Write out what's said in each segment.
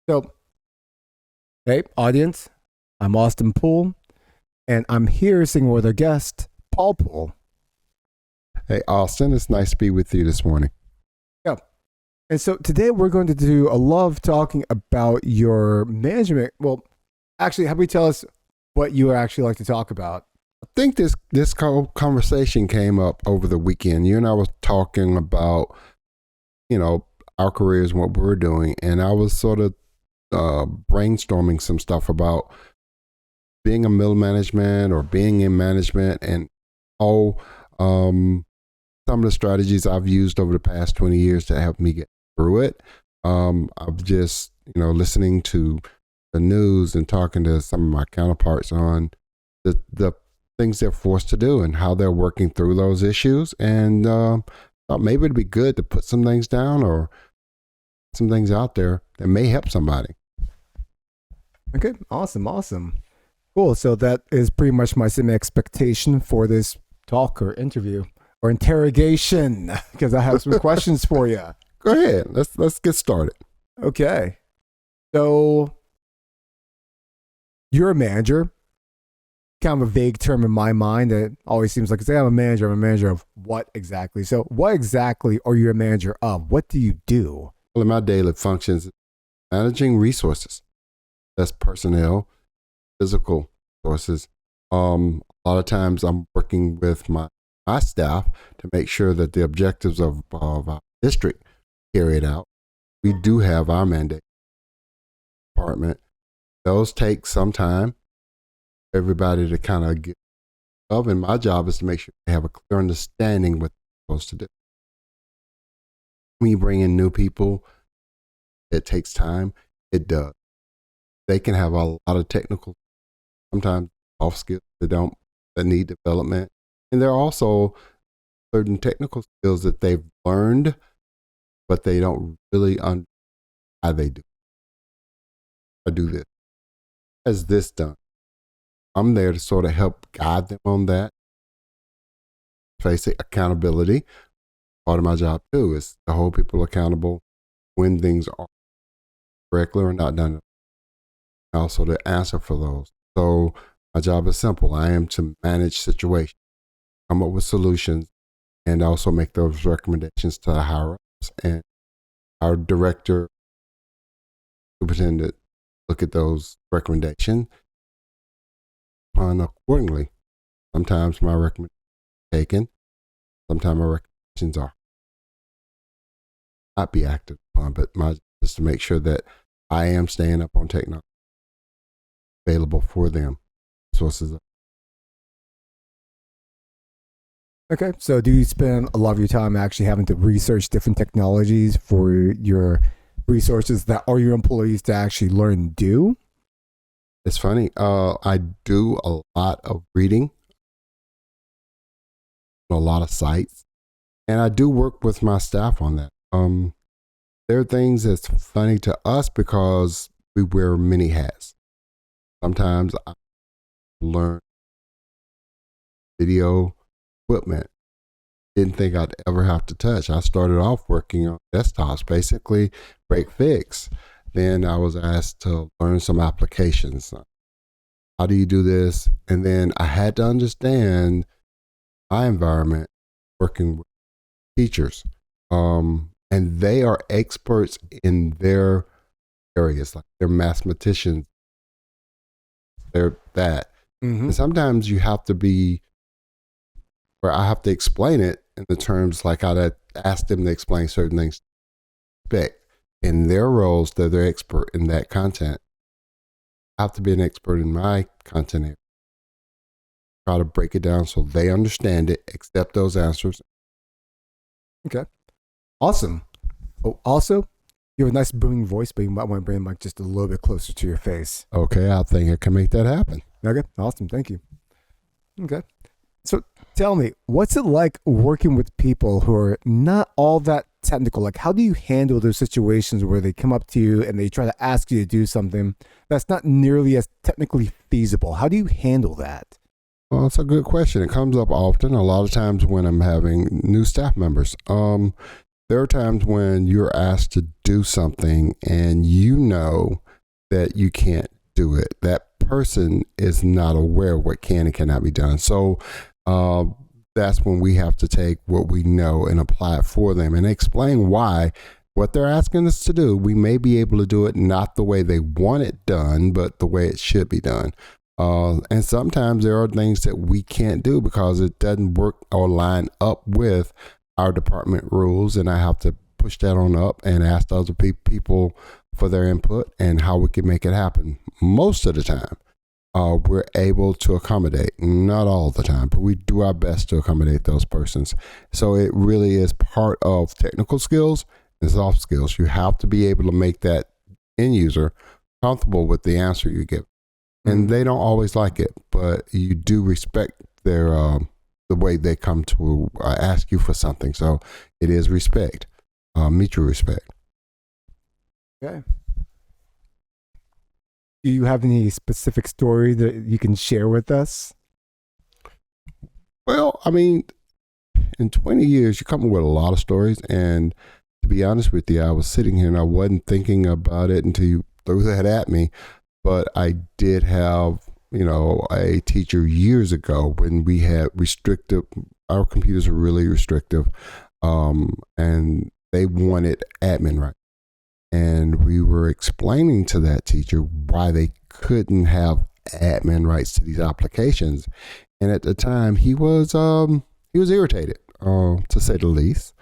So, hey, audience, I'm Austin Poole, and I'm here singing with our guest, Paul Poole. Hey, Austin, it's nice to be with you this morning. Yeah. And so today we're going to do a lot of talking about your management. Well, actually, have you tell us what you actually like to talk about? I think this conversation came up over the weekend. You and I was talking about, our careers and what we were doing, and I was sort of brainstorming some stuff about being a middle management or being in management and all some of the strategies I've used over the past 20 years to help me get through it. I've just, listening to the news and talking to some of my counterparts on the things they're forced to do and how they're working through those issues. And thought maybe it'd be good to put some things down or some things out there that may help somebody. Okay, awesome. Cool. So that is pretty much my same expectation for this talk or interview or interrogation, because I have some questions for you. Go ahead. Let's get started. Okay. So you're a manager. Kind of a vague term in my mind that always seems like, say I'm a manager of what exactly? So what exactly are you a manager of? What do you do? Well, in my daily functions, managing resources. That's personnel, physical resources. A lot of times I'm working with my staff to make sure that the objectives of our district carried out. We do have our mandate department. Those take some time for everybody to kind of get up. And my job is to make sure they have a clear understanding of what they're supposed to do. When you bring in new people, it takes time. It does. They can have a lot of technical, sometimes off skills that need development. And there are also certain technical skills that they've learned, but they don't really understand how they do. I do this. As this done? I'm there to sort of help guide them on that. Face it, accountability. Part of my job too is to hold people accountable when things are correctly or not done. Also to answer for those. So my job is simple. I am to manage situations, come up with solutions, and also make those recommendations to the higher ups. And our director, superintendent, look at those recommendations on accordingly. Sometimes my recommendations are taken. Sometimes my recommendations are not be acted upon, but my job is to make sure that I am staying up on technology available for them. Sources. Okay, so do you spend a lot of your time actually having to research different technologies for your resources that are your employees to actually learn and do? It's funny. I do a lot of reading, a lot of sites, and I do work with my staff on that. There are things that's funny to us because we wear many hats. Sometimes I learn video equipment. Didn't think I'd ever have to touch. I started off working on desktops, basically break fix. Then I was asked to learn some applications. How do you do this? And then I had to understand my environment working with teachers. And they are experts in their areas, like they're mathematicians. They're that. Mm-hmm. And sometimes you have to be, where I have to explain it in the terms like I'd ask them to explain certain things. In their roles, they're expert in that content. I have to be an expert in my content area. Try to break it down so they understand it, accept those answers. Okay. Awesome. Oh, also, you have a nice booming voice, but you might want to bring the mic just a little bit closer to your face. Okay, I think I can make that happen. Okay, awesome. Thank you. Okay. So tell me, what's it like working with people who are not all that technical? Like, how do you handle those situations where they come up to you and they try to ask you to do something that's not nearly as technically feasible? How do you handle that? Well, it's a good question. It comes up often, a lot of times when I'm having new staff members. There are times when you're asked to do something and know that you can't do it. That person is not aware of what can and cannot be done. So that's when we have to take what we know and apply it for them and explain why what they're asking us to do, we may be able to do it not the way they want it done, but the way it should be done. And sometimes there are things that we can't do because it doesn't work or line up with our department rules. And I have to push that on up and ask other people for their input and how we can make it happen. Most of the time, we're able to accommodate, not all the time, but we do our best to accommodate those persons. So it really is part of technical skills and soft skills. You have to be able to make that end user comfortable with the answer you give. And they don't always like it, but you do respect their the way they come to ask you for something. So it is respect, mutual respect. Okay. Do you have any specific story that you can share with us? Well, I mean, in 20 years, you come up with a lot of stories. And to be honest with you, I was sitting here and I wasn't thinking about it until you threw that at me. But I did have, a teacher years ago when we had our computers were really restrictive, and they wanted admin rights. And we were explaining to that teacher why they couldn't have admin rights to these applications. And at the time, he was irritated, to say the least.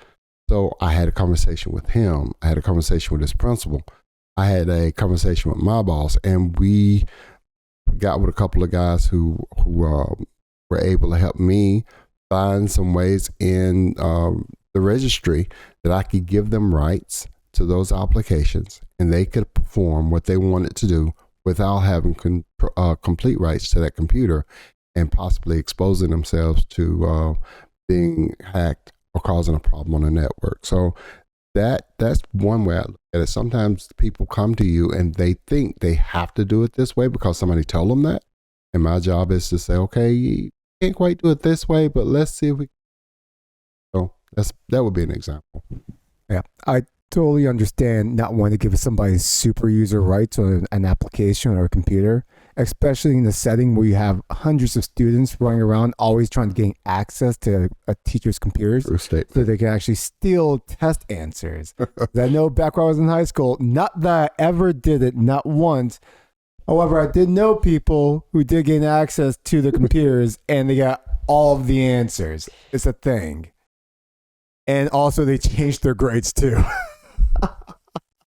So I had a conversation with him. I had a conversation with his principal. I had a conversation with my boss, and we got with a couple of guys who were able to help me find some ways in the registry that I could give them rights to those applications, and they could perform what they wanted to do without having complete rights to that computer and possibly exposing themselves to being hacked or causing a problem on the network. So that's one way I look at it. Sometimes people come to you and they think they have to do it this way because somebody told them that. And my job is to say, okay, you can't quite do it this way, but let's see if we. So that would be an example. Yeah, I totally understand not wanting to give somebody super user rights on an application or a computer, especially in a setting where you have hundreds of students running around always trying to gain access to a teacher's computers so they can actually steal test answers. I know back when I was in high school, not that I ever did it, not once. However, I did know people who did gain access to the computers and they got all of the answers. It's a thing. And also they changed their grades too.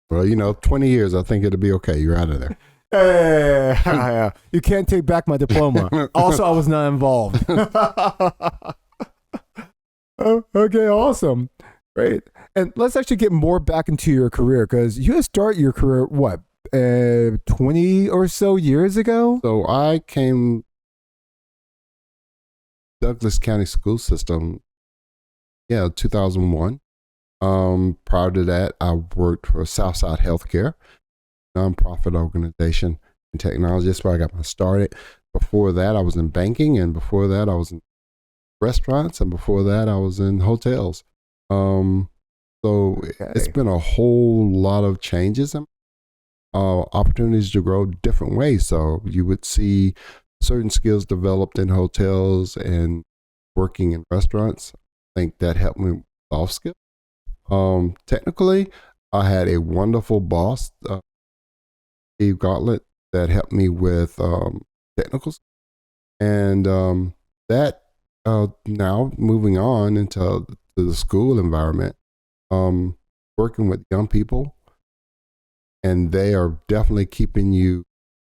Well, 20 years, I think it'll be okay. You're out of there. Hey, you can't take back my diploma. Also, I was not involved. Oh, okay, awesome. Great. And let's actually get more back into your career because you had started your career, 20 or so years ago? So I came Douglas County school system, 2001. Prior to that, I worked for Southside Healthcare, nonprofit organization in technology. That's where I got my started. Before that, I was in banking, and before that, I was in restaurants, and before that, I was in hotels. It's been a whole lot of changes and opportunities to grow different ways. So you would see certain skills developed in hotels and working in restaurants. I think that helped me with soft skills. Technically, I had a wonderful boss, Steve Gauntlet, that helped me with technicals. And that now moving on into the school environment, working with young people, and they are definitely keeping you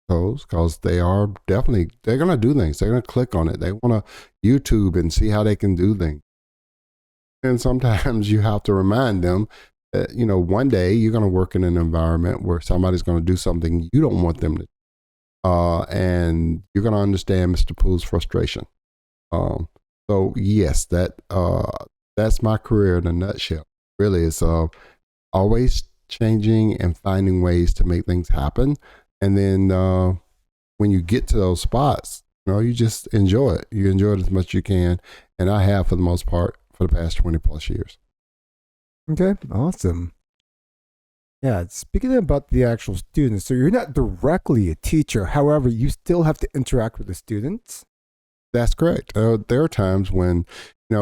toes because they're going to do things. They're going to click on it. They want to YouTube and see how they can do things. And sometimes you have to remind them that, one day you're going to work in an environment where somebody's going to do something you don't want them to do. And you're going to understand Mr. Poole's frustration. So yes, that's my career in a nutshell. Really, it's always changing and finding ways to make things happen. And then when you get to those spots, you just enjoy it. You enjoy it as much as you can. And I have for the most part for the past 20 plus years. Okay, awesome. Yeah, speaking about the actual students, so you're not directly a teacher. However, you still have to interact with the students. That's correct. There are times when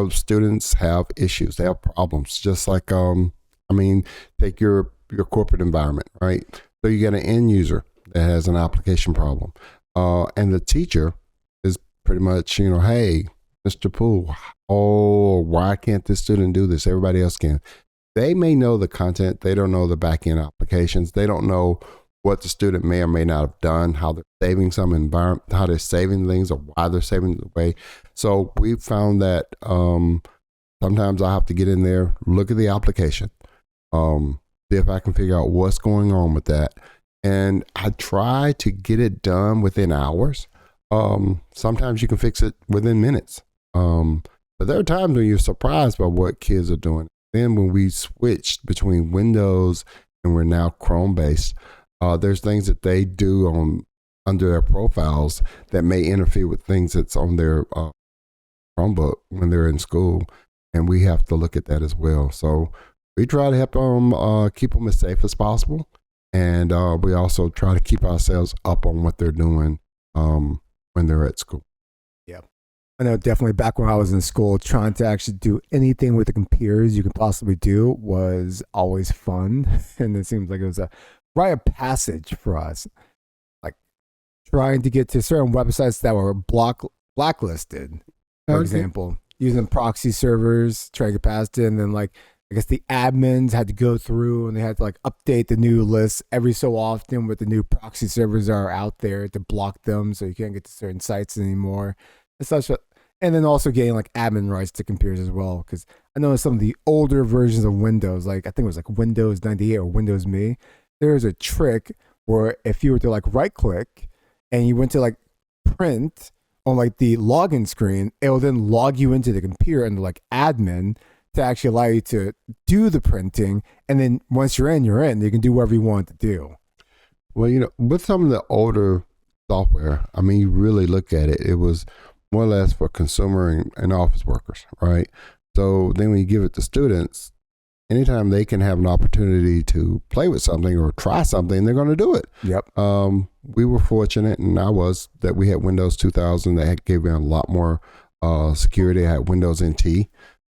students have issues, they have problems. Just like I mean, take your corporate environment, right? So you get an end user that has an application problem, and the teacher is pretty much hey, Mr. Poole, oh, why can't this student do this? Everybody else can. They may know the content, they don't know the back end applications, they don't know what the student may or may not have done, how they're saving some environment, how they're saving things, or why they're saving the way. So we found that sometimes I have to get in there, look at the application, see if I can figure out what's going on with that, and I try to get it done within hours. Sometimes you can fix it within minutes, but there are times when you're surprised by what kids are doing. Then when we switched between Windows and we're now Chrome based, there's things that they do under their profiles that may interfere with things that's on their Chromebook when they're in school, and we have to look at that as well. So we try to help them keep them as safe as possible, and we also try to keep ourselves up on what they're doing when they're at school. Yeah. I know definitely back when I was in school, trying to actually do anything with the computers you could possibly do was always fun. And it seems like it was a rite of passage for us. Like trying to get to certain websites that were blacklisted, for example, using proxy servers, trying to get past it. And then like, I guess the admins had to go through and they had to like update the new lists every so often with the new proxy servers that are out there to block them so you can't get to certain sites anymore. And such. And then also getting like admin rights to computers as well. Because I know some of the older versions of Windows, like I think it was like Windows 98 or Windows Me, there's a trick where if you were to like right click and you went to like print on like the login screen, it will then log you into the computer and like admin to actually allow you to do the printing. And then once you're in, you're in. You can do whatever you want to do. Well, with some of the older software, I mean, you really look at it, it was more or less for consumer and office workers, right? So then when you give it to students, anytime they can have an opportunity to play with something or try something, they're going to do it. Yep. We were fortunate, and I was, that we had Windows 2000 that gave me a lot more security. I had Windows NT,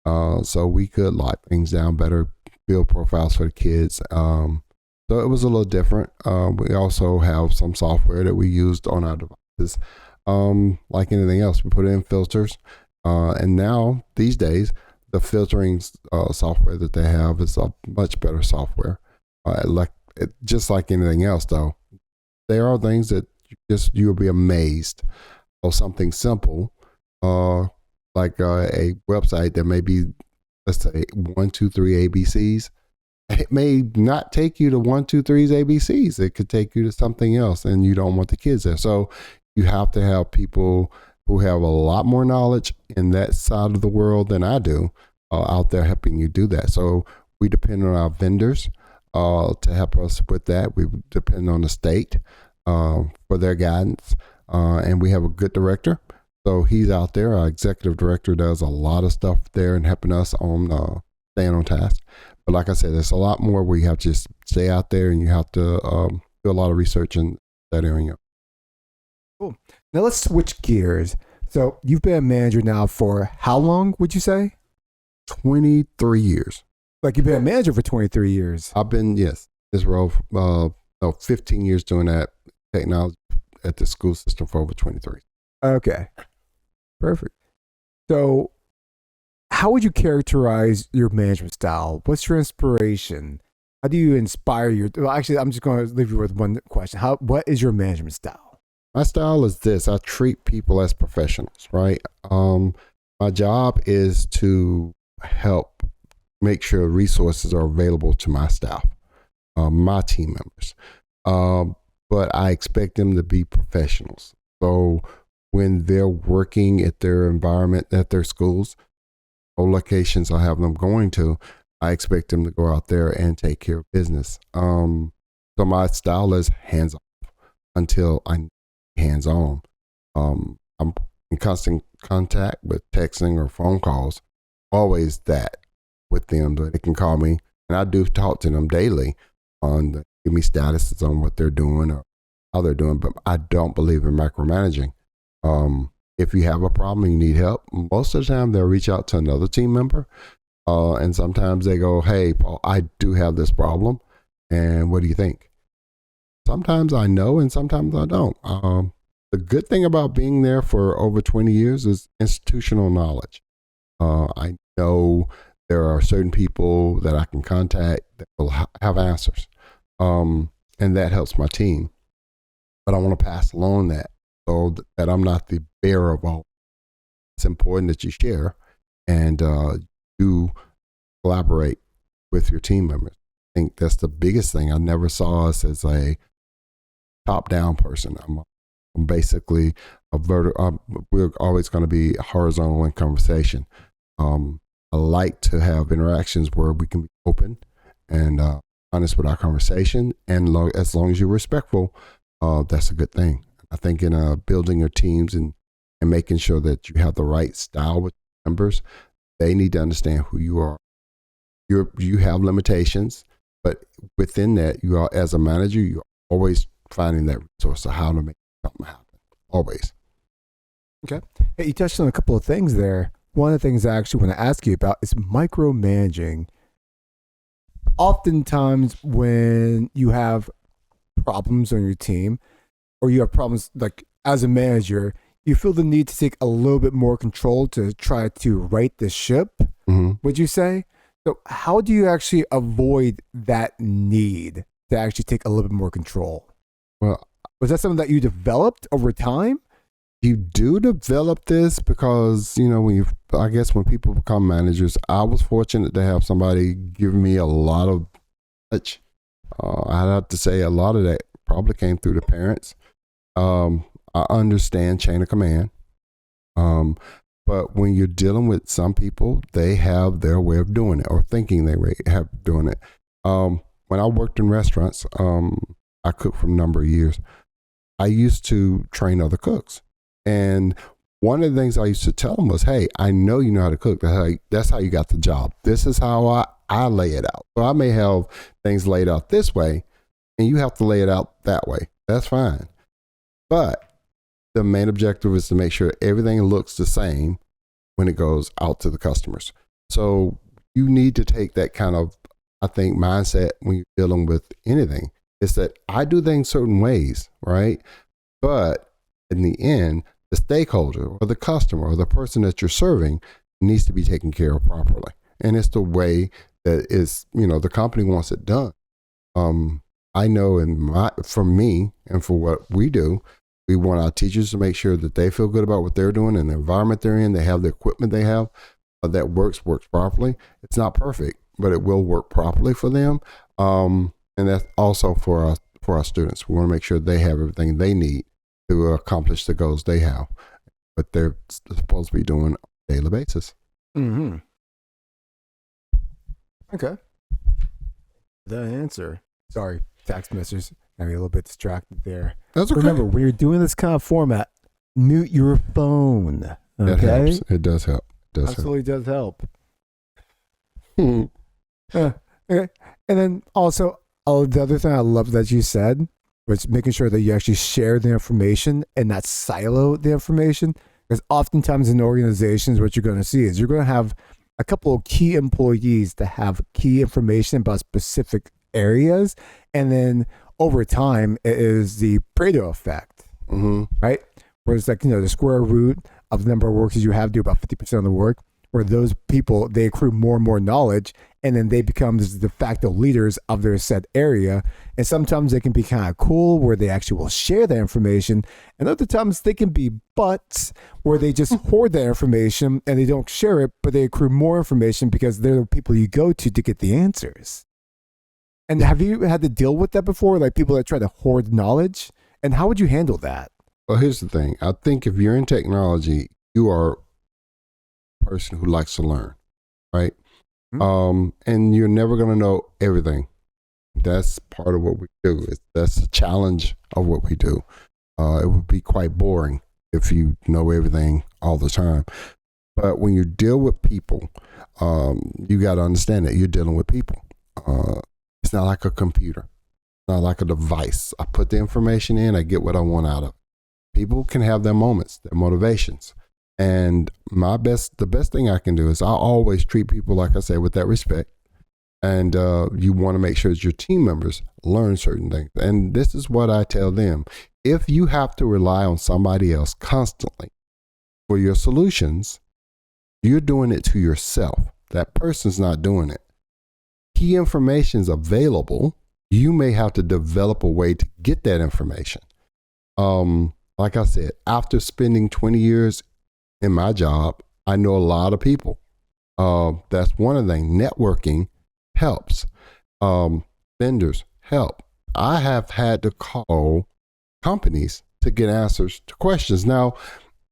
so we could lock things down better, build profiles for the kids. So it was a little different. We also have some software that we used on our devices. Like anything else, we put in filters, and now these days the filtering software that they have is a much better software. Just like anything else, though, there are things that you'll be amazed. Or something simple, like a website that may be, let's say, 1, 2, 3 ABCs. It may not take you to 1, 2, 3's ABCs. It could take you to something else, and you don't want the kids there. So you have to have people who have a lot more knowledge in that side of the world than I do out there helping you do that. So we depend on our vendors to help us with that. We depend on the state for their guidance, and we have a good director. So he's out there. Our executive director does a lot of stuff there and helping us on staying on task. But like I said, there's a lot more where you have to just stay out there and you have to do a lot of research in that area. Cool. Now let's switch gears. So you've been a manager now for how long, would you say? 23 years. Like you've been a manager for 23 years. I've been, yes, this role, 15 years doing that technology at the school system for over 23. Okay. Perfect. So how would you characterize your management style? What's your inspiration? How do you inspire your, well, actually, I'm just going to leave you with one question. What is your management style? My style is this. I treat people as professionals, right? My job is to help make sure resources are available to my staff, my team members. But I expect them to be professionals. So when they're working at their environment, at their schools, or locations I have them going to, I expect them to go out there and take care of business. So my style is hands off until I'm hands on. I'm in constant contact with texting or phone calls, always that with them. They can call me, and I do talk to them daily. give me statuses on what they're doing or how they're doing, but I don't believe in micromanaging. If you have a problem and you need help, most of the time they'll reach out to another team member. And sometimes they go, hey, Paul, I do have this problem. And what do you think? Sometimes I know and sometimes I don't. The good thing about being there for over 20 years is institutional knowledge. I know there are certain people that I can contact that will have answers. And that helps my team. But I want to pass along that so that I'm not the bearer of all. It's important that you share and you collaborate with your team members. I think that's the biggest thing. I never saw us as a top-down person. I'm basically we're always going to be horizontal in conversation. I like to have interactions where we can be open and honest with our conversation, and as long as you're respectful, that's a good thing. I think in building your teams and making sure that you have the right style with members, they need to understand who you are. You have limitations, but within that, you are, as a manager, you're always finding that resource of how to make something happen. Always. Okay. Hey, you touched on a couple of things there. One of the things I actually want to ask you about is micromanaging. Oftentimes, when you have problems on your team, or you have problems like as a manager, you feel the need to take a little bit more control to try to right the ship, would you say? So how do you actually avoid that need to actually take a little bit more control? Well, was that something that you developed over time? You do develop this because, I guess when people become managers, I was fortunate to have somebody give me a lot of touch. I'd have to say a lot of that probably came through the parents. I understand chain of command. But when you're dealing with some people, they have their way of doing it or thinking they have doing it. When I worked in restaurants, I cooked for a number of years. I used to train other cooks. And one of the things I used to tell them was, hey, I know you know how to cook. That's how you got the job. This is how I lay it out. So I may have things laid out this way, and you have to lay it out that way. That's fine. But the main objective is to make sure everything looks the same when it goes out to the customers. So you need to take that kind of, I think, mindset when you're dealing with anything. It's that I do things certain ways, right? But in the end, the stakeholder or the customer or the person that you're serving needs to be taken care of properly. And it's the way that is, the company wants it done. I know for me and for what we do, we want our teachers to make sure that they feel good about what they're doing and the environment they're in. They have the equipment they have that works properly. It's not perfect, but it will work properly for them. And that's also for our students. We want to make sure they have everything they need to accomplish the goals they have, but they're supposed to be doing on a daily basis. Mm-hmm. Okay. The answer. Sorry, text messages. Got me a little bit distracted there. That's okay. Remember, when you're doing this kind of format, mute your phone. Okay? That helps. It does help. Absolutely does help. Okay. And then also, the other thing I love that you said was making sure that you actually share the information and not silo the information. Because oftentimes in organizations, what you're going to see is you're going to have a couple of key employees that have key information about specific areas. And then over time, it is the Pareto effect, right? Where it's like, the square root of the number of workers you have do about 50% of the work, where those people, they accrue more and more knowledge, and then they become the de facto leaders of their said area. And sometimes they can be kind of cool where they actually will share that information. And other times they can be butts where they just hoard that information and they don't share it, but they accrue more information because they're the people you go to get the answers. And have you had to deal with that before? Like people that try to hoard knowledge? And how would you handle that? Well, here's the thing. I think if you're in technology, you are a person who likes to learn, right? And you're never going to know everything. That's part of what we do. That's the challenge of what we do. It would be quite boring if you know everything all the time. But when you deal with people, you got to understand that you're dealing with people. It's not like a computer. It's not like a device. I put the information in, I get what I want out of it. People can have their moments, their motivations. And the best thing I can do is I always treat people, like I said, with that respect. And you want to make sure that your team members learn certain things. And this is what I tell them. If you have to rely on somebody else constantly for your solutions, you're doing it to yourself. That person's not doing it. Key information is available. You may have to develop a way to get that information. Like I said, after spending 20 years in my job, I know a lot of people. That's one of the things. Networking helps. Vendors help. I have had to call companies to get answers to questions. Now,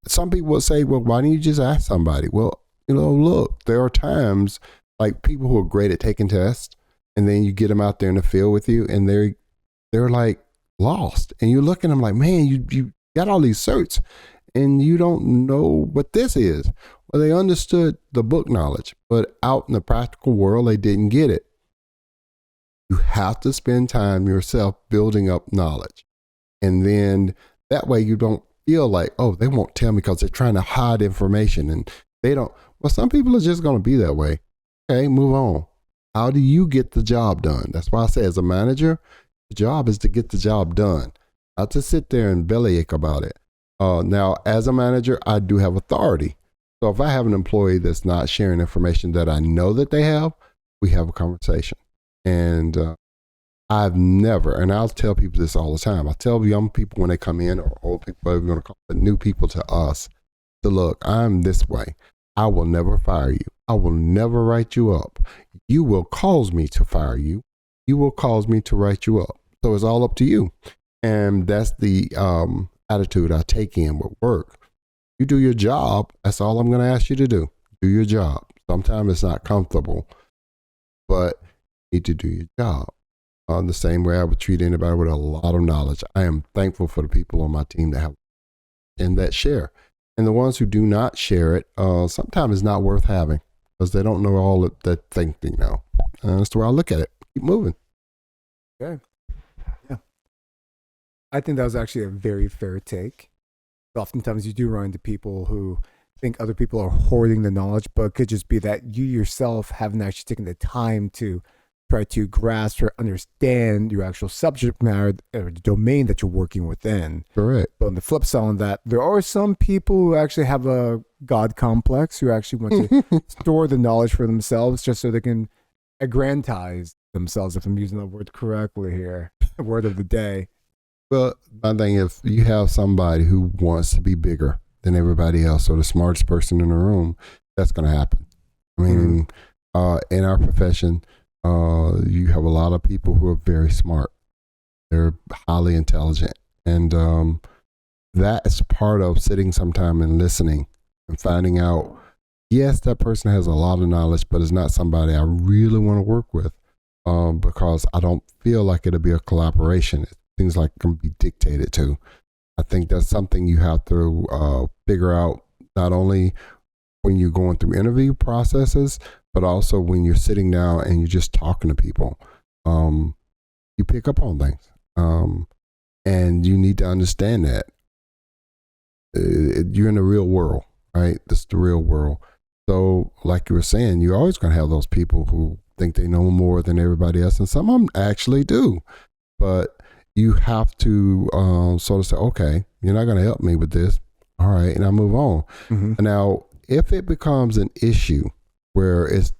some people will say, well, why don't you just ask somebody? Well, look, there are times like people who are great at taking tests, and then you get them out there in the field with you, and they're like lost. And you're looking at them like, man, you got all these certs, and you don't know what this is. Well, they understood the book knowledge, but out in the practical world, they didn't get it. You have to spend time yourself building up knowledge. And then that way you don't feel like, oh, they won't tell me because they're trying to hide information and they don't. Well, some people are just going to be that way. Okay, move on. How do you get the job done? That's why I say as a manager, the job is to get the job done, not to sit there and bellyache about it. Now, as a manager, I do have authority. So if I have an employee that's not sharing information that I know that they have, we have a conversation. And I've never, and I'll tell people this all the time. I tell young people when they come in, or old people, whatever you're going to call it, new people to us, to look, I'm this way. I will never fire you. I will never write you up. You will cause me to fire you. You will cause me to write you up. So it's all up to you. And that's the attitude I take in with work. You do your job. That's all I'm going to ask you to do. Do your job. Sometimes it's not comfortable, but you need to do your job. The same way I would treat anybody with a lot of knowledge. I am thankful for the people on my team that have and that share. And the ones who do not share it, sometimes it's not worth having because they don't know all that think they know. That's the way I look at it. Keep moving. Okay. Yeah. I think that was actually a very fair take. Oftentimes you do run into people who think other people are hoarding the knowledge, but it could just be that you yourself haven't actually taken the time to try to grasp or understand your actual subject matter or the domain that you're working within. Correct. But on the flip side of that, there are some people who actually have a God complex who actually want to store the knowledge for themselves just so they can aggrandize themselves, if I'm using the word correctly here, word of the day. Well, my thing, if you have somebody who wants to be bigger than everybody else or the smartest person in the room, that's going to happen. I mean, in our profession, you have a lot of people who are very smart. They're highly intelligent. And that is part of sitting sometime and listening and finding out, yes, that person has a lot of knowledge, but it's not somebody I really want to work with because I don't feel like it'll be a collaboration. Things like can be dictated to. I think that's something you have to figure out not only when you're going through interview processes, but also when you're sitting down and you're just talking to people. You pick up on things. And you need to understand that you're in the real world, right? This is the real world. So like you were saying, you're always going to have those people who think they know more than everybody else. And some of them actually do. But you have to sort of say, okay, you're not going to help me with this. All right. And I move on. Mm-hmm. Now, if it becomes an issue where it's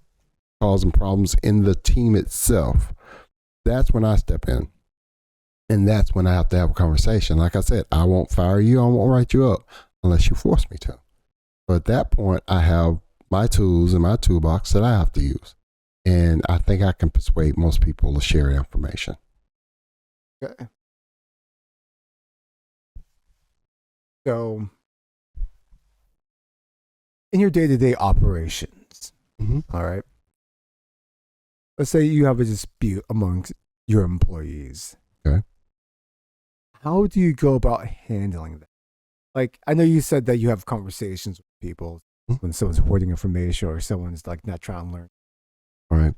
causing problems in the team itself, that's when I step in. And that's when I have to have a conversation. Like I said, I won't fire you. I won't write you up unless you force me to. But at that point, I have my tools in my toolbox that I have to use. And I think I can persuade most people to share information. Okay. So, in your day-to-day operations, all right, let's say you have a dispute amongst your employees. Okay. How do you go about handling that? Like, I know you said that you have conversations with people when someone's hoarding information or someone's like not trying to learn. All right.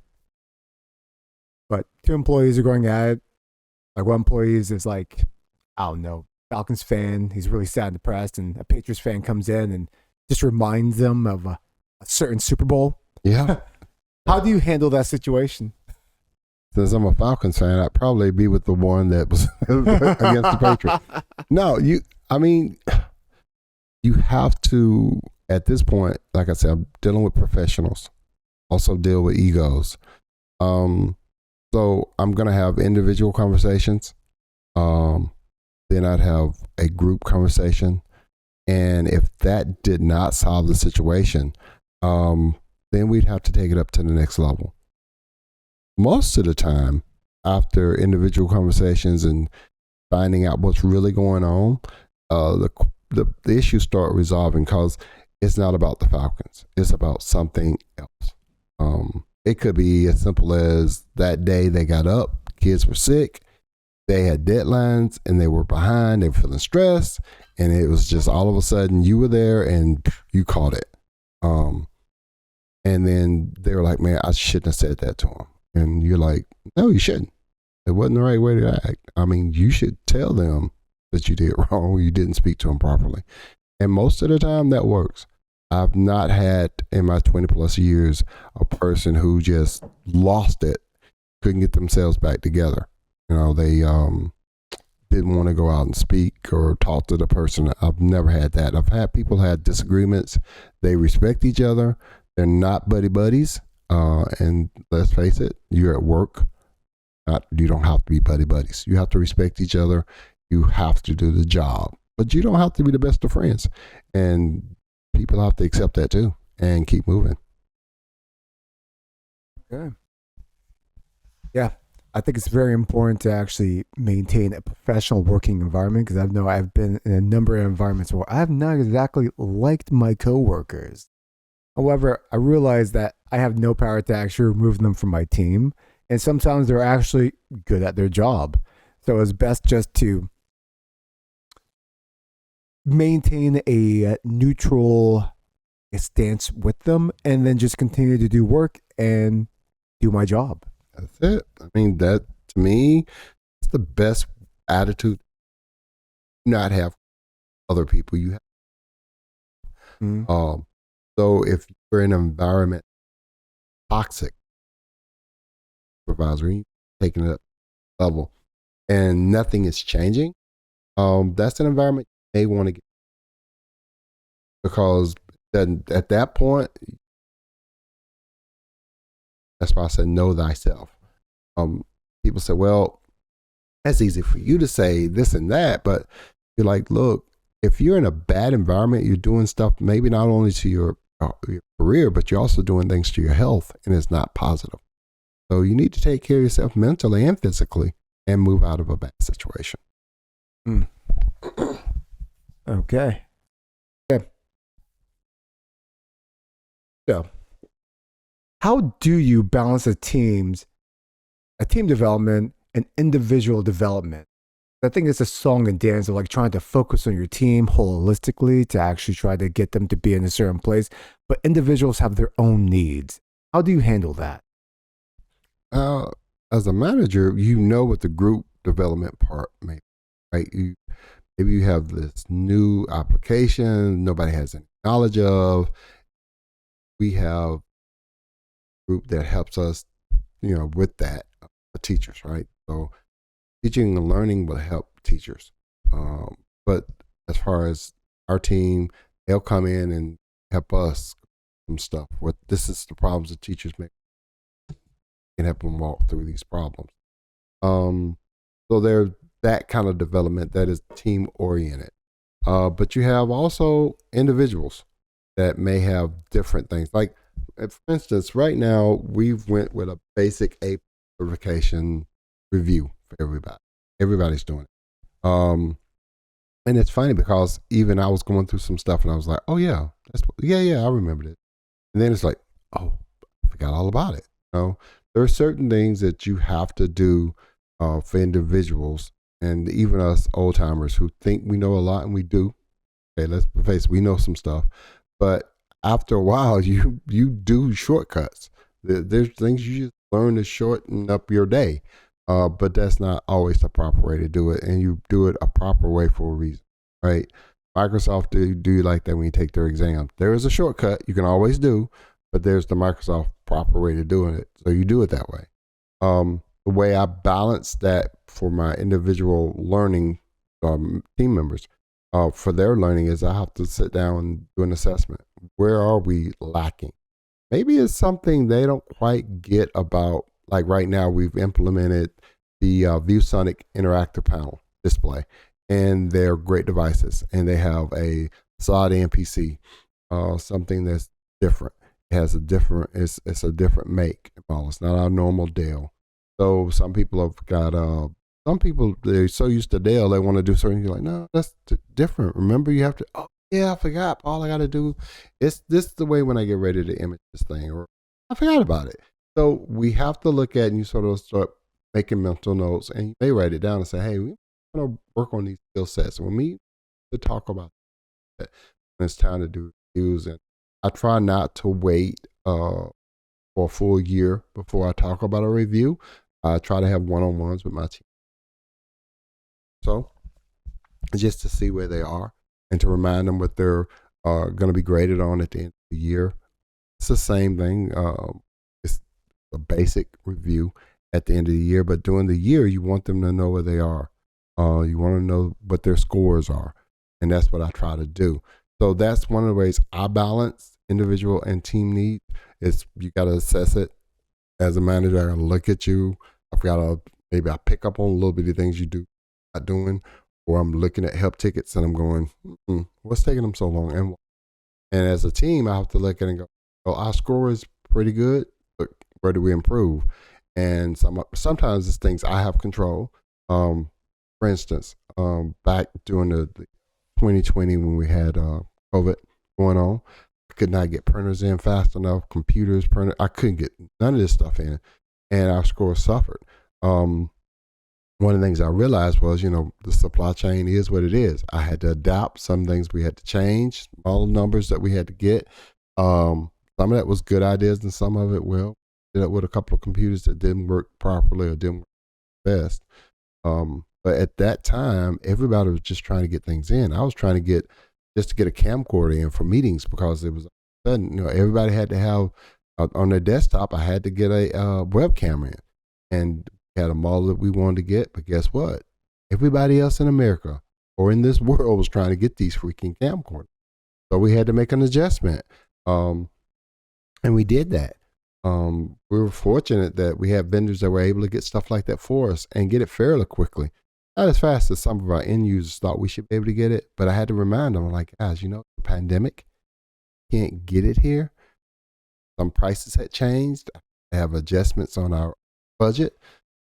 but two employees are going at it. Like one employee is like, I don't know, Falcons fan. He's really sad and depressed, and a Patriots fan comes in and just reminds them of a certain Super Bowl. Yeah. How do you handle that situation? Since I'm a Falcons fan, I'd probably be with the one that was against the Patriots. No, you have to, at this point, like I said, I'm dealing with professionals, also deal with egos. So I'm going to have individual conversations. Then I'd have a group conversation. And if that did not solve the situation, then we'd have to take it up to the next level. Most of the time, after individual conversations and finding out what's really going on, the issues start resolving because it's not about the Falcons. It's about something else. It could be as simple as that day they got up, kids were sick, they had deadlines, and they were behind, they were feeling stressed, and it was just all of a sudden you were there and you caught it. And then they were like, man, I shouldn't have said that to him. And you're like, no, you shouldn't. It wasn't the right way to act. I mean, you should tell them that you did wrong, you didn't speak to them properly. And most of the time that works. I've not had in my 20 plus years a person who just lost it, couldn't get themselves back together. You know, they didn't want to go out and speak or talk to the person. I've never had that. I've had people had disagreements. They respect each other. They're not buddies. And let's face it, you're at work. You don't have to be buddies. You have to respect each other. You have to do the job, but you don't have to be the best of friends. And people have to accept that too and keep moving. Okay. Yeah. I think it's very important to actually maintain a professional working environment because I've been in a number of environments where I have not exactly liked my coworkers. However, I realize that I have no power to actually remove them from my team. And sometimes they're actually good at their job. So it's best just to maintain a neutral stance with them and then just continue to do work and do my job. That's it. I mean, that to me, it's the best attitude. Not have other people you have. Mm-hmm. So if you're in an environment toxic, supervisory, taking it up level, and nothing is changing, that's an environment you may want to get, because then at that point, that's why I said know thyself. People say, well, that's easy for you to say this and that, but you're like, look, if you're in a bad environment, you're doing stuff maybe not only to your career, but you're also doing things to your health, and it's not positive. So you need to take care of yourself mentally and physically and move out of a bad situation. Okay. So, how do you balance a team development and individual development? I think it's a song and dance of like trying to focus on your team holistically to actually try to get them to be in a certain place, but individuals have their own needs. How do you handle that? As a manager, you know what the group development part may be, right? Maybe you have this new application nobody has any knowledge of. We have a group that helps us, with that, the teachers, right? So teaching and learning will help teachers. But as far as our team, they'll come in and help us some stuff. This is the problems that teachers make. Can help them walk through these problems. So there's that kind of development that is team oriented. But you have also individuals that may have different things. Like, for instance, right now we've went with a basic A certification review for everybody. Everybody's doing it. And it's funny because even I was going through some stuff and I was like, oh yeah, I remembered it. And then it's like, oh, I forgot all about it. There are certain things that you have to do for individuals, and even us old timers who think we know a lot, and we do. Okay, let's face it, we know some stuff, but after a while, you do shortcuts There's things you just learn to shorten up your day, but that's not always the proper way to do it, and you do it a proper way for a reason, right? Microsoft do you like that when you take their exam. There is a shortcut you can always do, but there's the Microsoft proper way to doing it, so you do it that way. The way I balance that for my individual learning team members for their learning is I have to sit down and do an assessment. Where are we lacking? Maybe it's something they don't quite get about. Like right now, we've implemented the ViewSonic interactive panel display, and they're great devices, and they have a solid MPC, something that's different. It has a different, it's a different make model. It's not our normal Dell. So some people have got some people, they're so used to Dell, they want to do certain things like, no, that's different. Remember, you have to, oh, yeah, I forgot. All I got to do is this the way when I get ready to image this thing, or I forgot about it. So we have to look at, and you sort of start making mental notes, and you may write it down and say, hey, we're going to work on these skill sets. And when we to talk about that, when it's time to do reviews, and I try not to wait for a full year before I talk about a review. I try to have one-on-ones with my team. So just to see where they are and to remind them what they're going to be graded on at the end of the year. It's the same thing. It's a basic review at the end of the year, but during the year, you want them to know where they are. You want to know what their scores are, and that's what I try to do. So that's one of the ways I balance individual and team needs. Is you got to assess it as a manager. I got to look at you. I've got to maybe I pick up on a little bit of things you do not doing, or I'm looking at help tickets and I'm going, what's taking them so long? And as a team, I have to look at it and go, well, our score is pretty good, but where do we improve? And sometimes it's things I have control. For instance, back during the 2020 when we had COVID going on, I could not get printers in fast enough, computers, printer. I couldn't get none of this stuff in, and our score suffered. One of the things I realized was, the supply chain is what it is. I had to adapt. Some things we had to change, all the numbers that we had to get. Some of that was good ideas, and some of it, well, did it with a couple of computers that didn't work properly or didn't work best. But at that time, everybody was just trying to get things in. I was trying to get a camcorder in for meetings because it was sudden, everybody had to have on their desktop. I had to get a webcam in, and had a model that we wanted to get. But guess what? Everybody else in America or in this world was trying to get these freaking camcorders. So we had to make an adjustment, and we did that. We were fortunate that we had vendors that were able to get stuff like that for us and get it fairly quickly. Not as fast as some of our end users thought we should be able to get it, but I had to remind them, like, guys, the pandemic, can't get it here. Some prices had changed. I have adjustments on our budget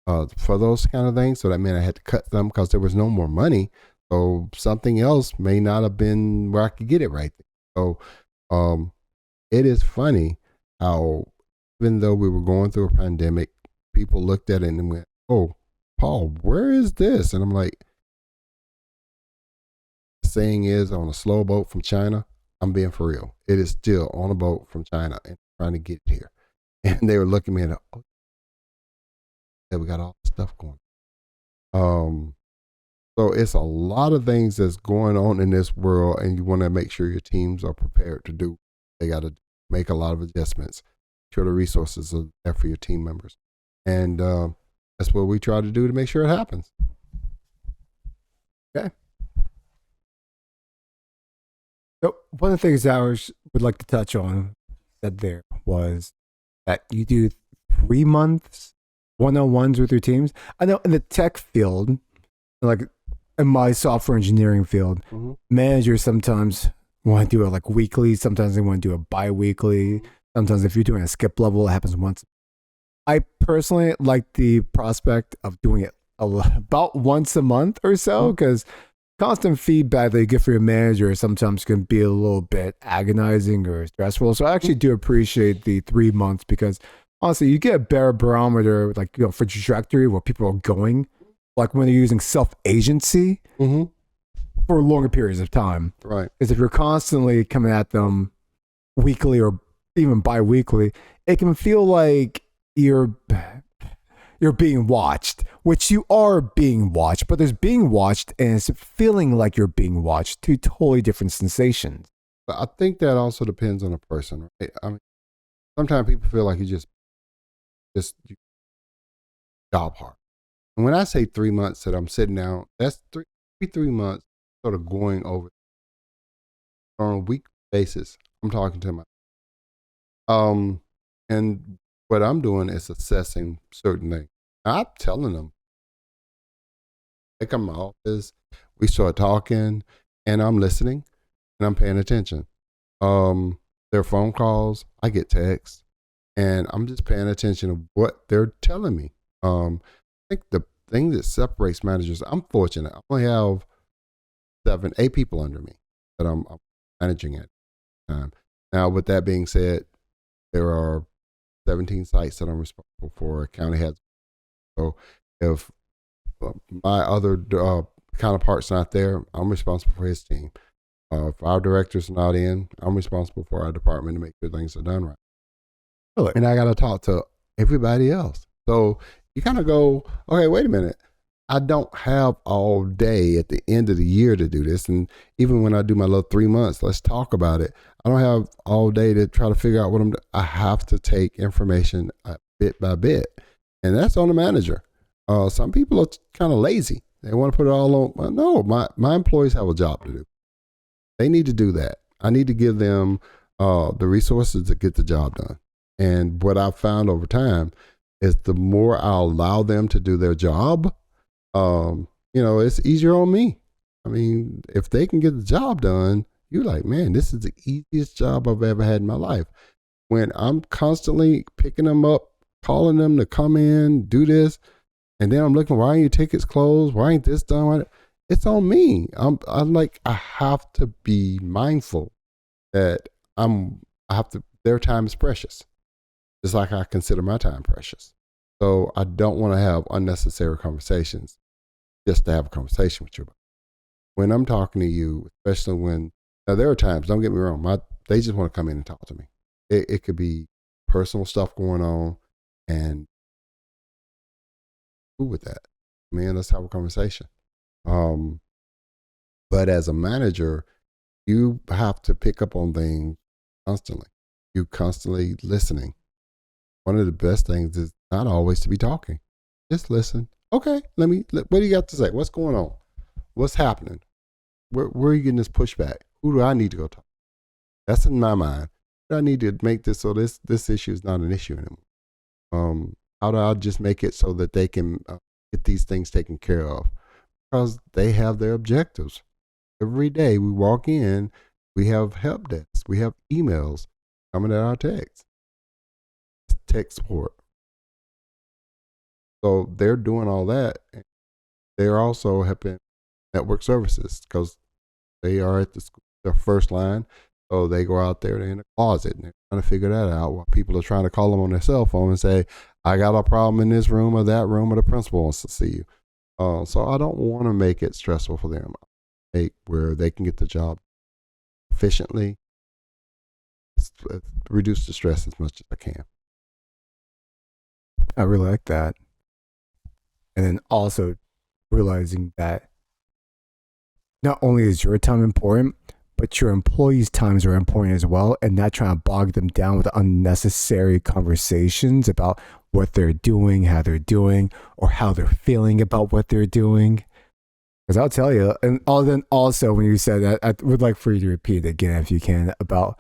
for those kind of things. So that meant I had to cut them because there was no more money. So something else may not have been where I could get it right there. So it is funny how even though we were going through a pandemic, people looked at it and went, oh, Paul, where is this? And I'm like, the saying is, on a slow boat from China, I'm being for real. It is still on a boat from China and trying to get it here. And they were looking at me and, oh, yeah, we got all this stuff going. So it's a lot of things that's going on in this world, and you want to make sure your teams are prepared to do. They got to make a lot of adjustments. Sure, the resources are there for your team members, and that's what we try to do to make sure it happens. Okay. So one of the things I would like to touch on that there was that you do 3 months one-on-ones with your teams. I know in the tech field, like in my software engineering field, managers sometimes want to do it like weekly. Sometimes they want to do it bi-weekly. Sometimes if you're doing a skip level, it happens once. I personally like the prospect of doing it about once a month or so, because constant feedback that you get from your manager sometimes can be a little bit agonizing or stressful. So I actually do appreciate the 3 months, because honestly, you get a better barometer, like, for trajectory, where people are going, like when they're using self-agency for longer periods of time. Right. Because if you're constantly coming at them weekly or even bi-weekly, it can feel like you're being watched, which you are being watched, but there's being watched and it's feeling like you're being watched, two totally different sensations. But I think that also depends on the person, right? I mean, sometimes people feel like you job hard. And when I say 3 months that I'm sitting down, that's 3 months sort of going over on a week basis. I'm talking to my and what I'm doing is assessing certain things. I'm telling them, they come to my office, we start talking, and I'm listening and I'm paying attention. Their phone calls, I get texts, and I'm just paying attention to what they're telling me. I think the thing that separates managers, I'm fortunate. I only have 8 people under me that I'm managing at the time. Now, with that being said, there are 17 sites that I'm responsible for. County heads. So if my other counterpart's not there, I'm responsible for his team. If our director's not in, I'm responsible for our department to make sure things are done right. Really? And I got to talk to everybody else. So you kind of go, okay, wait a minute. I don't have all day at the end of the year to do this. And even when I do my little 3 months, let's talk about it. I don't have all day to try to figure out what I'm doing. I have to take information bit by bit. And that's on the manager. Some people are kind of lazy. They want to put it all on. Well, no, my employees have a job to do. They need to do that. I need to give them the resources to get the job done. And what I've found over time is the more I allow them to do their job, it's easier on me. I mean, if they can get the job done, you're like, man, this is the easiest job I've ever had in my life. When I'm constantly picking them up, calling them to come in, do this, and then I'm looking, why ain't your tickets closed? Why ain't this done? It's on me. I have to be mindful that their time is precious. Just like I consider my time precious. So I don't want to have unnecessary conversations just to have a conversation with you. When I'm talking to you, especially now there are times, don't get me wrong, they just want to come in and talk to me. It could be personal stuff going on, and cool with that. Man, let's have a conversation. But as a manager, you have to pick up on things constantly. You constantly listening. One of the best things is not always to be talking. Just listen. Okay, what do you got to say? What's going on? What's happening? Where are you getting this pushback? Who do I need to go talk? That's in my mind. I need to make this so this issue is not an issue anymore. How do I just make it so that they can get these things taken care of? Because they have their objectives. Every day we walk in, we have help desks, we have emails coming at our tech support. So they're doing all that. They're also helping network services because they are at the first line. So they go out there, they're in a closet, and they're trying to figure that out while people are trying to call them on their cell phone and say, I got a problem in this room or that room, or the principal wants to see you. So I don't want to make it stressful for them. Where they can get the job efficiently, reduce the stress as much as I can. I really like that. And then also realizing that not only is your time important, but your employees' times are important as well, and not trying to bog them down with unnecessary conversations about what they're doing, how they're doing, or how they're feeling about what they're doing. Because I'll tell you, and then also when you said that, I would like for you to repeat it again if you can, about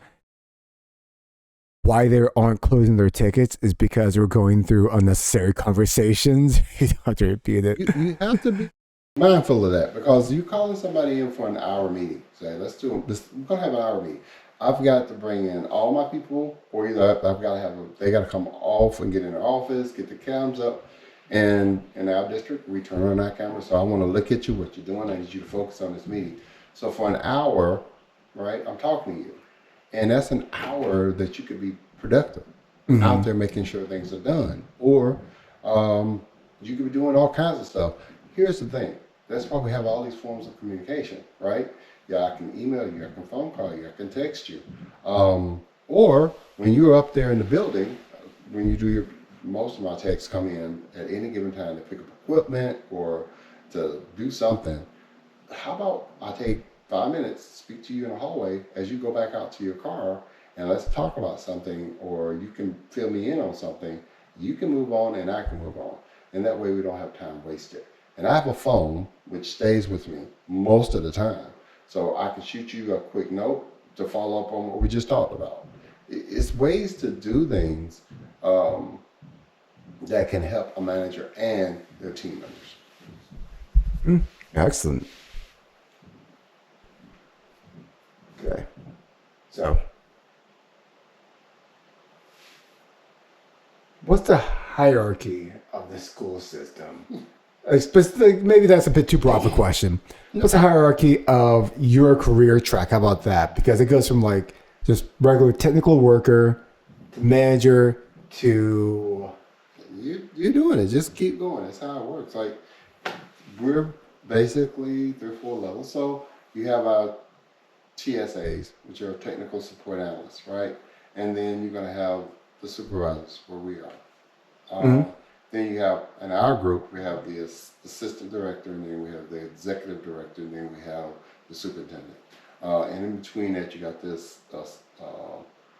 why they aren't closing their tickets is because we're going through unnecessary conversations. You don't have to repeat it. You have to be mindful of that, because you calling somebody in for an hour meeting. Say, let's do this. We're gonna have an hour meeting. I've got to bring in all my people, or either I've got to they got to come off and get in their office, get the cams up. And in our district, we turn on our camera. So I want to look at you, what you're doing. I need you to focus on this meeting. So for an hour, right, I'm talking to you. And that's an hour that you could be productive out there making sure things are done. Or you could be doing all kinds of stuff. Here's the thing. That's why we have all these forms of communication, right? Yeah, I can email you, I can phone call you, I can text you. Or when you're up there in the building, when you do your, most of my techs come in at any given time to pick up equipment or to do something. How about I take 5 minutes, speak to you in the hallway as you go back out to your car, and let's talk about something, or you can fill me in on something. You can move on, and I can move on, and that way we don't have time wasted. And I have a phone which stays with me most of the time, so I can shoot you a quick note to follow up on what we just talked about. It's ways to do things um, that can help a manager and their team members. Excellent. Okay. So, what's the hierarchy of the school system? Maybe that's a bit too broad of a question. What's the hierarchy of your career track? How about that? Because it goes from like just regular technical worker to manager to You're doing it. Just keep going. That's how it works. Like we're basically 3 or 4 levels. So you have our TSAs, which are technical support analysts, right? And then you're going to have the supervisors, where we are. Then you have, in our group, we have the assistant director, and then we have the executive director, and then we have the superintendent. And in between that, you got this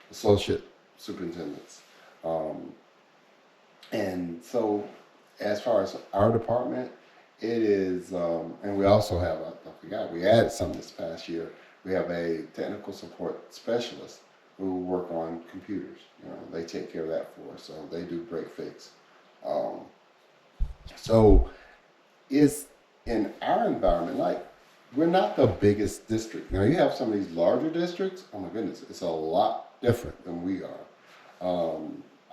associate superintendents. And so, as far as our department, it is, and we also have, I forgot, we added some this past year. We have a technical support specialist who work on computers. You know, they take care of that for us, so they do break fix. So it's in our environment, like we're not the biggest district. Now you have some of these larger districts, oh my goodness, it's a lot different than we are.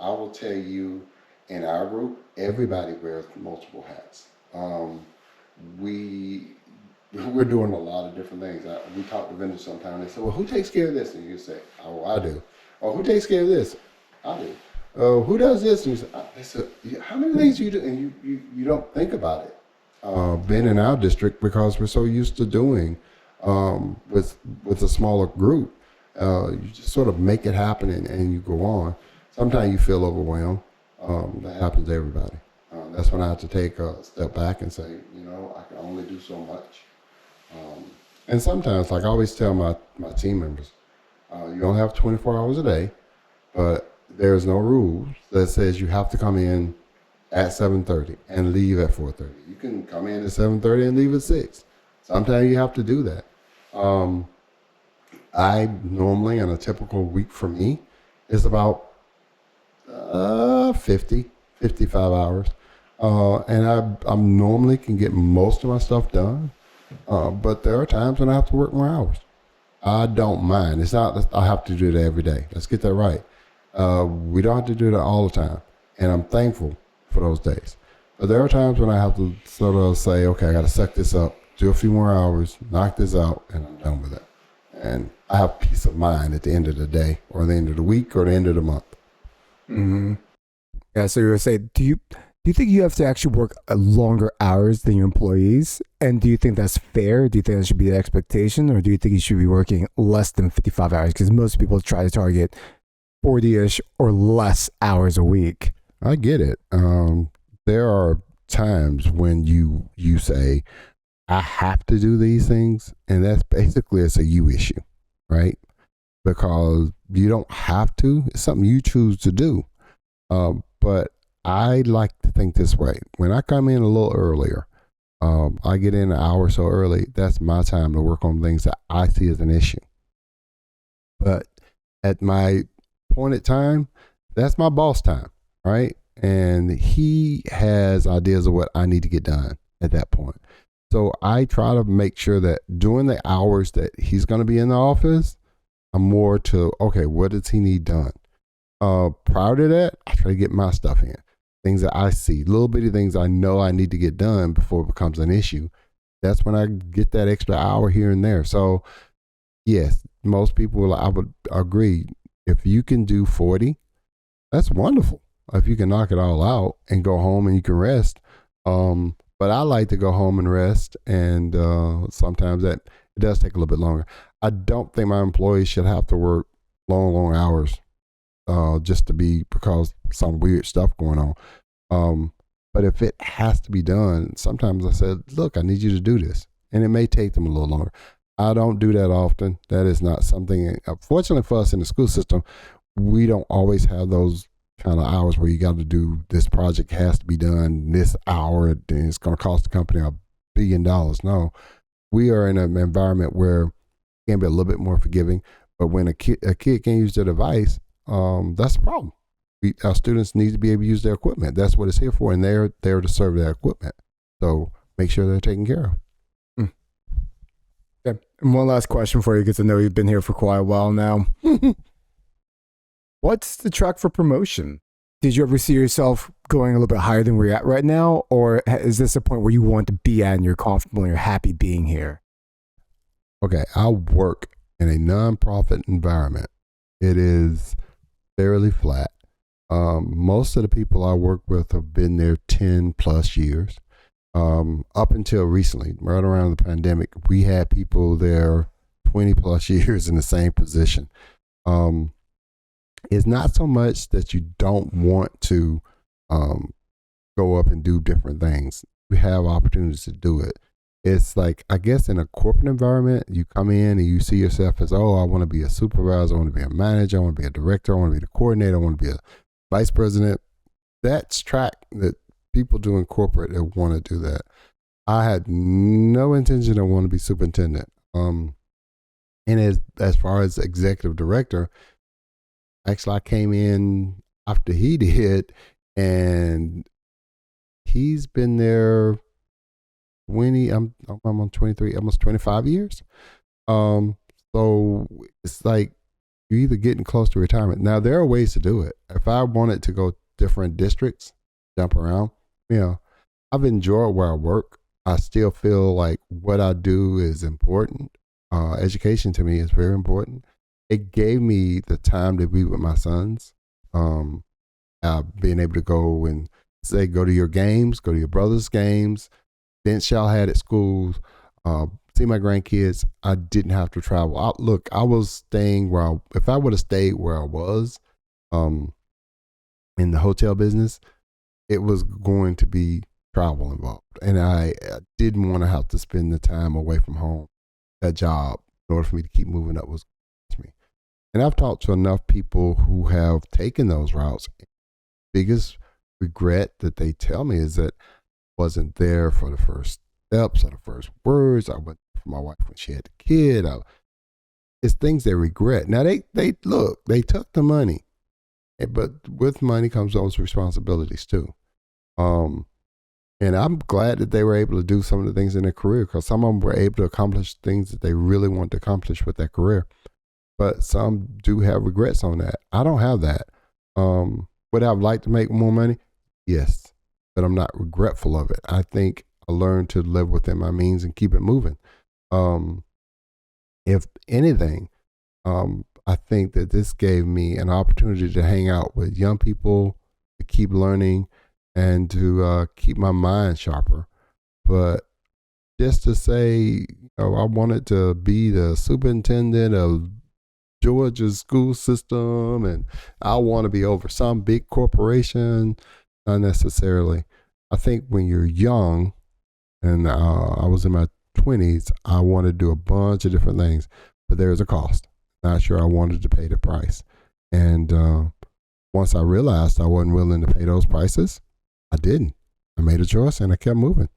I will tell you, in our group, everybody wears multiple hats. We're doing a lot of different things. We talk to vendors sometimes. They say, "Well, who takes care of this?" And you say, "Oh, I do." Or, "Who takes care of this?" "I do." "Who does this?" And you say, "They said, how many things do you do?" And you don't think about it. Being in our district, because we're so used to doing with a smaller group, you just sort of make it happen and you go on. Sometimes you feel overwhelmed. That happens to everybody. That's when I have to take a step back and say, I can only do so much. And sometimes, like I always tell my team members, you don't have 24 hours a day, but there's no rule that says you have to come in at 7:30 and leave at 4:30. You can come in at 7:30 and leave at 6. Sometimes you have to do that. I normally, in a typical week for me, is about 50, 55 hours. And I normally can get most of my stuff done. But there are times when I have to work more hours. I don't mind. It's not that I have to do that every day. Let's get that right. We don't have to do that all the time. And I'm thankful for those days. But there are times when I have to sort of say, okay, I got to suck this up, do a few more hours, knock this out, and I'm done with it. And I have peace of mind at the end of the day, or the end of the week, or the end of the month. Mm-hmm. Yeah, so you were saying, do you think you have to actually work longer hours than your employees? And do you think that's fair? Do you think that should be the expectation? Or do you think you should be working less than 55 hours? Because most people try to target 40-ish or less hours a week. I get it. There are times when you say, I have to do these things. And that's basically, it's a you issue, right? Because you don't have to. It's something you choose to do. But I like to think this way. When I come in a little earlier, I get in an hour or so early. That's my time to work on things that I see as an issue. But at my appointed time, that's my boss time, right? And he has ideas of what I need to get done at that point. So I try to make sure that during the hours that he's going to be in the office, I'm more to, okay, what does he need done? Prior to that, I try to get my stuff in. Things that I see, little bitty things I know I need to get done before it becomes an issue. That's when I get that extra hour here and there. So, yes, most people, I would agree, if you can do 40, that's wonderful. If you can knock it all out and go home and you can rest. But I like to go home and rest, and sometimes that it does take a little bit longer. I don't think my employees should have to work long hours, just to be because some weird stuff going on. But if it has to be done, sometimes I said, look, I need you to do this. And it may take them a little longer. I don't do that often. That is not something, fortunately for us in the school system, we don't always have those kind of hours where you got to do this project has to be done this hour and it's going to cost the company $1 billion. No, we are in an environment where it can be a little bit more forgiving. But when a kid can't use their device, that's the problem. Our students need to be able to use their equipment. That's what it's here for, and they're there to serve their equipment. So make sure they're taken care of. Okay. And one last question for you, because I know you've been here for quite a while now. What's the track for promotion? Did you ever see yourself going a little bit higher than where you're at right now? Or is this a point where you want to be at and you're comfortable and you're happy being here? Okay, I work in a nonprofit environment. It is fairly flat. Most of the people I work with have been there 10 plus years. Up until recently, right around the pandemic, we had people there 20 plus years in the same position. It's not so much that you don't want to go up and do different things. We have opportunities to do it. It's like, I guess in a corporate environment, you come in and you see yourself as, oh, I want to be a supervisor, I want to be a manager, I want to be a director, I want to be the coordinator, I want to be a vice president. That's track that people do in corporate that want to do that. I had no intention of wanting to be superintendent. And as far as executive director, actually I came in after he did, and he's been there 20, I'm on 23, almost 25 years. So it's like you're either getting close to retirement. Now there are ways to do it. If I wanted to go different districts, jump around, I've enjoyed where I work. I still feel like what I do is important. Education to me is very important. It gave me the time to be with my sons. Being able to go and say, go to your games, go to your brother's games, bench y'all had at schools, see my grandkids. I didn't have to travel. I was staying if I would have stayed where I was in the hotel business, it was going to be travel involved. And I didn't want to have to spend the time away from home, that job, in order for me to keep moving up was me. And I've talked to enough people who have taken those routes. Biggest regret that they tell me is that I wasn't there for the first steps or the first words. I went for my wife when she had the kid. It's things they regret. Now they took the money, but with money comes those responsibilities too. And I'm glad that they were able to do some of the things in their career, because some of them were able to accomplish things that they really want to accomplish with their career. But some do have regrets on that. I don't have that. Would I have liked to make more money? Yes, but I'm not regretful of it. I think I learned to live within my means and keep it moving. If anything, I think that this gave me an opportunity to hang out with young people, to keep learning, and to keep my mind sharper. But just to say, I wanted to be the superintendent of Georgia's school system and I want to be over some big corporation, not necessarily. I think when you're young, and I was in my 20s, I wanted to do a bunch of different things, but there's a cost. Not sure I wanted to pay the price. And once I realized I wasn't willing to pay those prices, I didn't. I made a choice and I kept moving.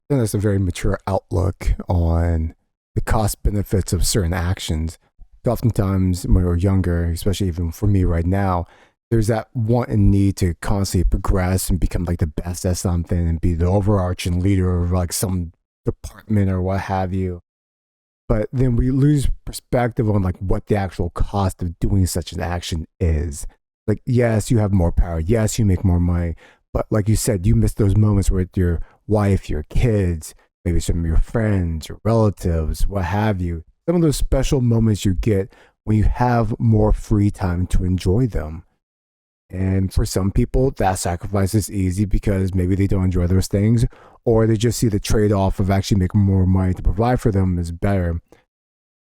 And that's a very mature outlook on the cost benefits of certain actions. Oftentimes when we're younger, especially even for me right now, there's that want and need to constantly progress and become like the best at something and be the overarching leader of like some department or what have you. But then we lose perspective on like what the actual cost of doing such an action is. Like, yes, you have more power. Yes, you make more money. But like you said, you miss those moments with your wife, your kids, maybe some of your friends, your relatives, what have you. Some of those special moments you get when you have more free time to enjoy them. And for some people, that sacrifice is easy because maybe they don't enjoy those things, or they just see the trade-off of actually making more money to provide for them is better.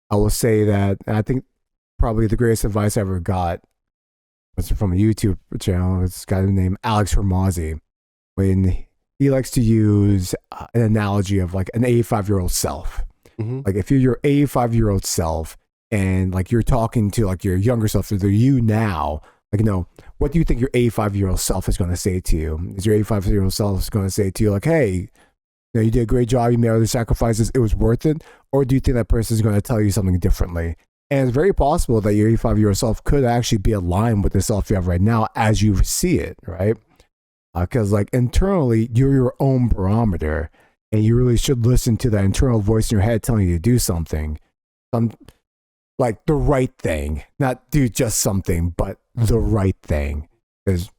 I will say that, and I think probably the greatest advice I ever got was from a YouTube channel. It's a guy named Alex Hormozzi. When he likes to use an analogy of like an 85-year-old self. Mm-hmm. Like if you're your 85-year-old self and like you're talking to like your younger self, so they're you now, like, what do you think your 85-year-old self is going to say to you? Is your 85-year-old self going to say to you like, hey, you did a great job, you made all the sacrifices, it was worth it? Or do you think that person is going to tell you something differently? And it's very possible that your 85-year-old self could actually be aligned with the self you have right now as you see it, right? Because like internally, you're your own barometer, and you really should listen to that internal voice in your head telling you to do something. Like the right thing, not do just something, but the right thing. Because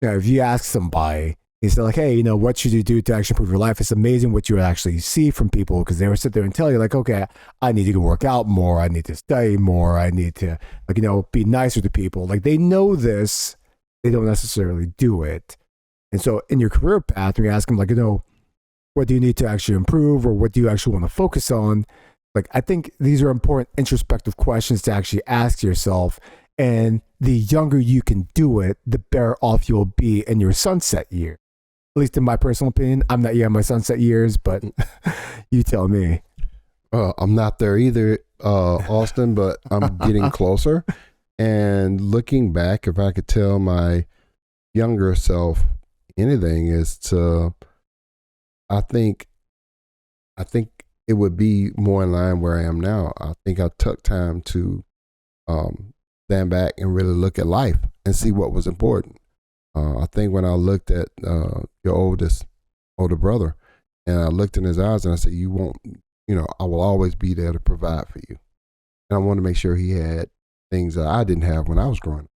if you ask somebody, you say like, hey, what should you do to actually improve your life? It's amazing what you actually see from people, because they will sit there and tell you like, okay, I need to go work out more. I need to study more. I need to be nicer to people. Like they know this, they don't necessarily do it. And so in your career path, when you ask them like, what do you need to actually improve, or what do you actually want to focus on? Like, I think these are important introspective questions to actually ask yourself. And the younger you can do it, the better off you'll be in your sunset year. At least in my personal opinion. I'm not yet in my sunset years, but you tell me. I'm not there either, Austin, but I'm getting closer. And looking back, if I could tell my younger self anything, is to, I think it would be more in line where I am now. I think I took time to stand back and really look at life and see what was important. I think when I looked at your older brother, and I looked in his eyes and I said, you won't, I will always be there to provide for you. And I want to make sure he had things that I didn't have when I was growing up.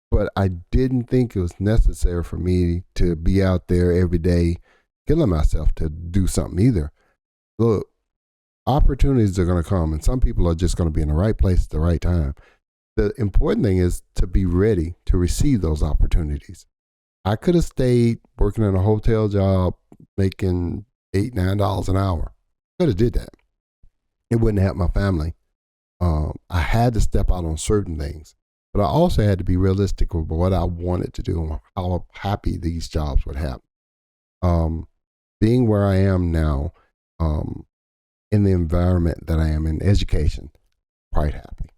But I didn't think it was necessary for me to be out there every day killing myself to do something either. Look, opportunities are going to come, and some people are just going to be in the right place at the right time. The important thing is to be ready to receive those opportunities. I could have stayed working in a hotel job making $8, $9 an hour. Could have did that. It wouldn't help my family. I had to step out on certain things, but I also had to be realistic with what I wanted to do and how happy these jobs would have. Being where I am now, in the environment that I am in, education, quite happy.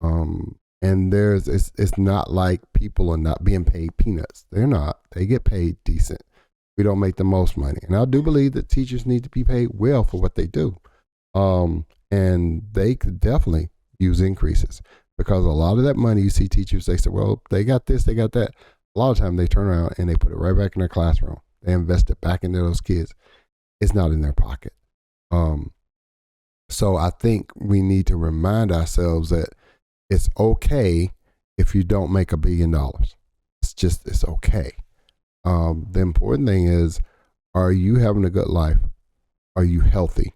And it's not like people are not being paid peanuts. They're not. They get paid decent. We don't make the most money. And I do believe that teachers need to be paid well for what they do. And they could definitely use increases, because a lot of that money you see teachers, they say, well, they got this, they got that. A lot of time they turn around and they put it right back in their classroom. They invest it back into those kids. It's not in their pocket. So I think we need to remind ourselves that it's okay if you don't make $1 billion. It's okay. The important thing is, are you having a good life? Are you healthy,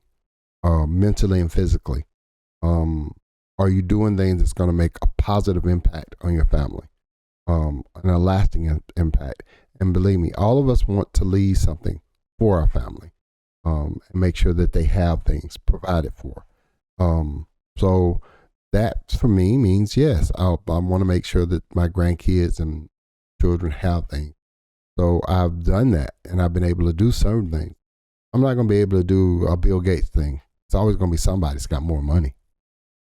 mentally and physically? Are you doing things that's going to make a positive impact on your family, and a lasting impact? And believe me, all of us want to leave something for our family, and make sure that they have things provided for. So that for me means, yes, I want to make sure that my grandkids and children have things. So I've done that, and I've been able to do certain things. I'm not going to be able to do a Bill Gates thing. It's always going to be somebody that's got more money.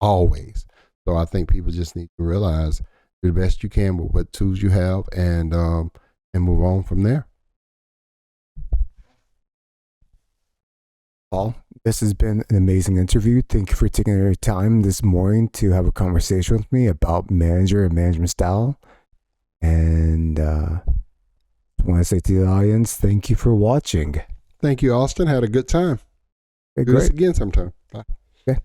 Always. So I think people just need to realize, do the best you can with what tools you have, and move on from there. Paul, this has been an amazing interview. Thank you for taking your time this morning to have a conversation with me about manager and management style. And I want to say to the audience, thank you for watching. Thank you, Austin. Had a good time. Okay, Do this again sometime. Bye. Okay.